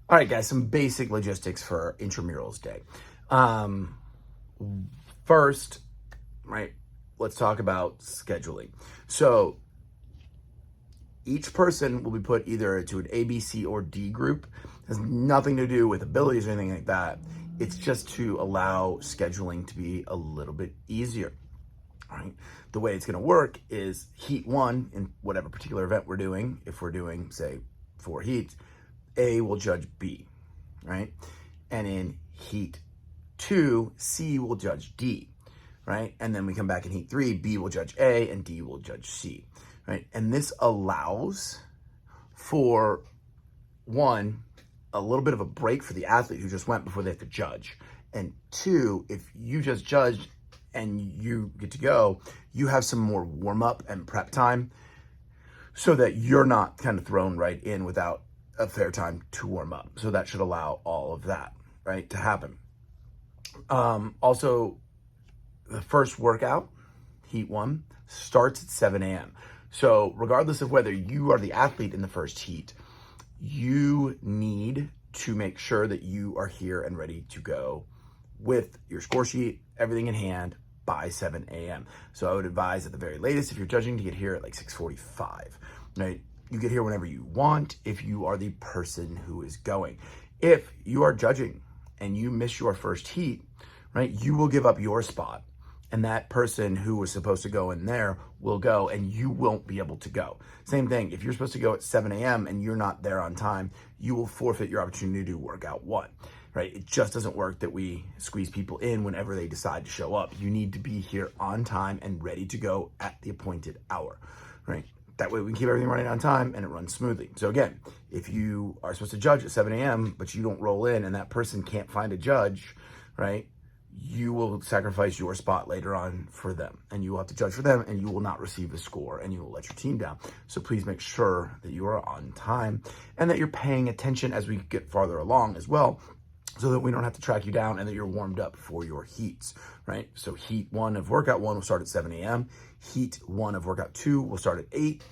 All right, guys, some basic logistics for Intramurals Day. Um, First, right, let's talk about scheduling. So each person will be put either to an A, B, C, or D group. It has nothing to do with abilities or anything like that. It's just to allow scheduling to be a little bit easier. All right. The way it's going to work is heat one in whatever particular event we're doing. If we're doing, say, 4 heats, A will judge B, right? And in heat 2, C will judge D, right? And then we come back in heat 3, B will judge A and D will judge C, right? And this allows for, one, a little bit of a break for the athlete who just went before they have to judge. And 2, if you just judged and you get to go, you have some more warm up and prep time so that you're not kind of thrown right in without a fair time to warm up. So that should allow all of that, right, to happen. Also, the first workout, heat 1, starts at 7 a.m. So regardless of whether you are the athlete in the first heat, you need to make sure that you are here and ready to go with your score sheet, everything in hand by 7 a.m. So I would advise at the very latest, if you're judging, to get here at like 6:45, right? You get here whenever you want if you are the person who is going. If you are judging and you miss your first heat, right, you will give up your spot. And that person who was supposed to go in there will go and you won't be able to go. Same thing, if you're supposed to go at 7 a.m. and you're not there on time, you will forfeit your opportunity to do workout 1, right? It just doesn't work that we squeeze people in whenever they decide to show up. You need to be here on time and ready to go at the appointed hour, right? That way we can keep everything running on time and it runs smoothly. So again, if you are supposed to judge at 7 a.m., but you don't roll in and that person can't find a judge, right? You will sacrifice your spot later on for them and you will have to judge for them and you will not receive a score and you will let your team down. So please make sure that you are on time and that you're paying attention as we get farther along as well, so that we don't have to track you down and that you're warmed up for your heats, right? So heat 1 of workout 1 will start at 7 a.m. Heat 1 of workout 2 will start at 8.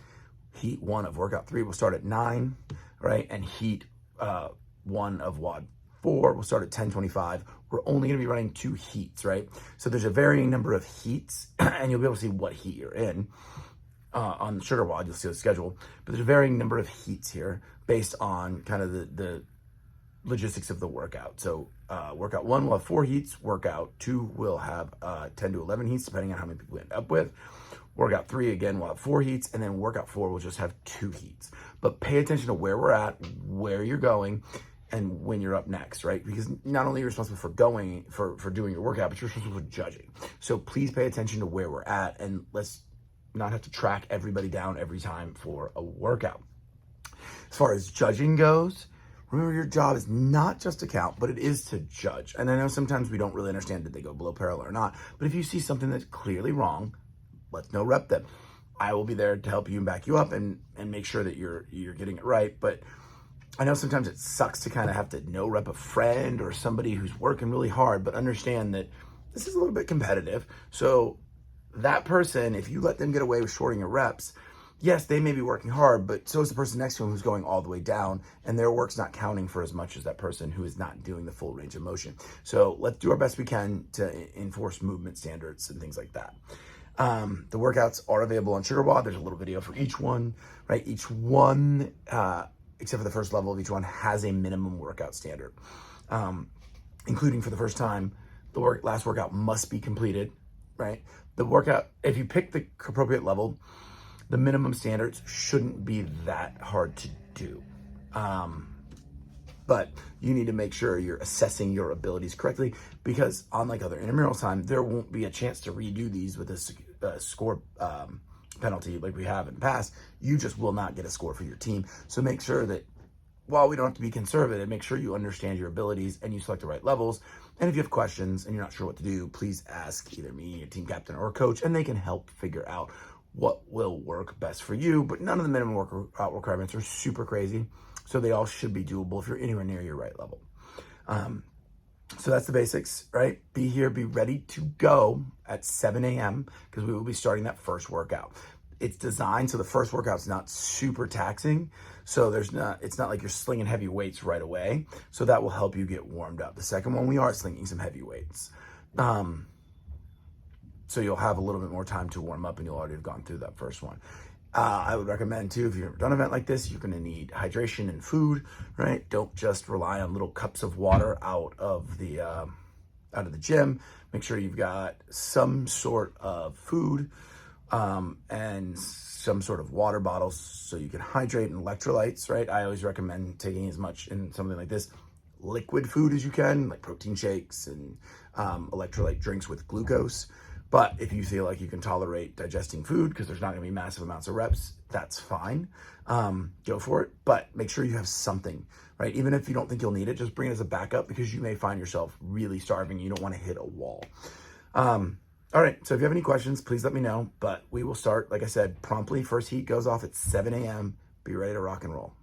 Heat 1 of workout 3 will start at 9, right? And heat 1 of WOD 4 will start at 10:25. We're only going to be running 2 heats, right? So there's a varying number of heats and you'll be able to see what heat you're in. On the sugar WOD, you'll see the schedule, but there's a varying number of heats here based on kind of the logistics of the workout. So workout 1 will have 4 heats. Workout 2 will have 10 to 11 heats, depending on how many people we end up with. Workout 3, again, will have 4 heats, and then workout 4 will just have 2 heats. But pay attention to where we're at, where you're going, and when you're up next, right? Because not only are you responsible for going, for doing your workout, but you're responsible for judging. So please pay attention to where we're at, and let's not have to track everybody down every time for a workout. As far as judging goes, remember, your job is not just to count, but it is to judge. And I know sometimes we don't really understand, did they go below parallel or not? But if you see something that's clearly wrong, let's no rep them. I will be there to help you and back you up and make sure that you're getting it right. But I know sometimes it sucks to kind of have to no rep a friend or somebody who's working really hard, but understand that this is a little bit competitive. So that person, if you let them get away with shorting your reps, yes, they may be working hard, but so is the person next to them who's going all the way down, and their work's not counting for as much as that person who is not doing the full range of motion. So let's do our best we can to enforce movement standards and things like that. The workouts are available on SugarWOD. There's a little video for each one, right? Each one, except for the first level of each one, has a minimum workout standard, including for the first time, the last workout must be completed, right? The workout, if you pick the appropriate level, the minimum standards shouldn't be that hard to do. But you need to make sure you're assessing your abilities correctly, because unlike other intramural time, there won't be a chance to redo these with a score penalty like we have in the past. You just will not get a score for your team. So make sure that while we don't have to be conservative, make sure you understand your abilities and you select the right levels. And if you have questions and you're not sure what to do, please ask either me, a team captain, or a coach, and they can help figure out what will work best for you. But none of the minimum workout requirements are super crazy, so they all should be doable if you're anywhere near your right level. So that's the basics, right? Be here, be ready to go at 7 a.m. because we will be starting that first workout. it's designed so the first workout's not super taxing. So it's not like you're slinging heavy weights right away. So that will help you get warmed up. The second one, we are slinging some heavy weights. So you'll have a little bit more time to warm up and you'll already have gone through that first one. I would recommend too, if you've ever done an event like this, you're gonna need hydration and food, right? Don't just rely on little cups of water out of the gym. Make sure you've got some sort of food and some sort of water bottles so you can hydrate, and electrolytes, right? I always recommend taking as much in something like this liquid food as you can, like protein shakes and electrolyte drinks with glucose. But if you feel like you can tolerate digesting food because there's not gonna be massive amounts of reps, that's fine. Go for it, but make sure you have something, right? Even if you don't think you'll need it, just bring it as a backup because you may find yourself really starving. You don't wanna hit a wall. All right, so if you have any questions, please let me know, but we will start, like I said, promptly. First heat goes off at 7 a.m. Be ready to rock and roll.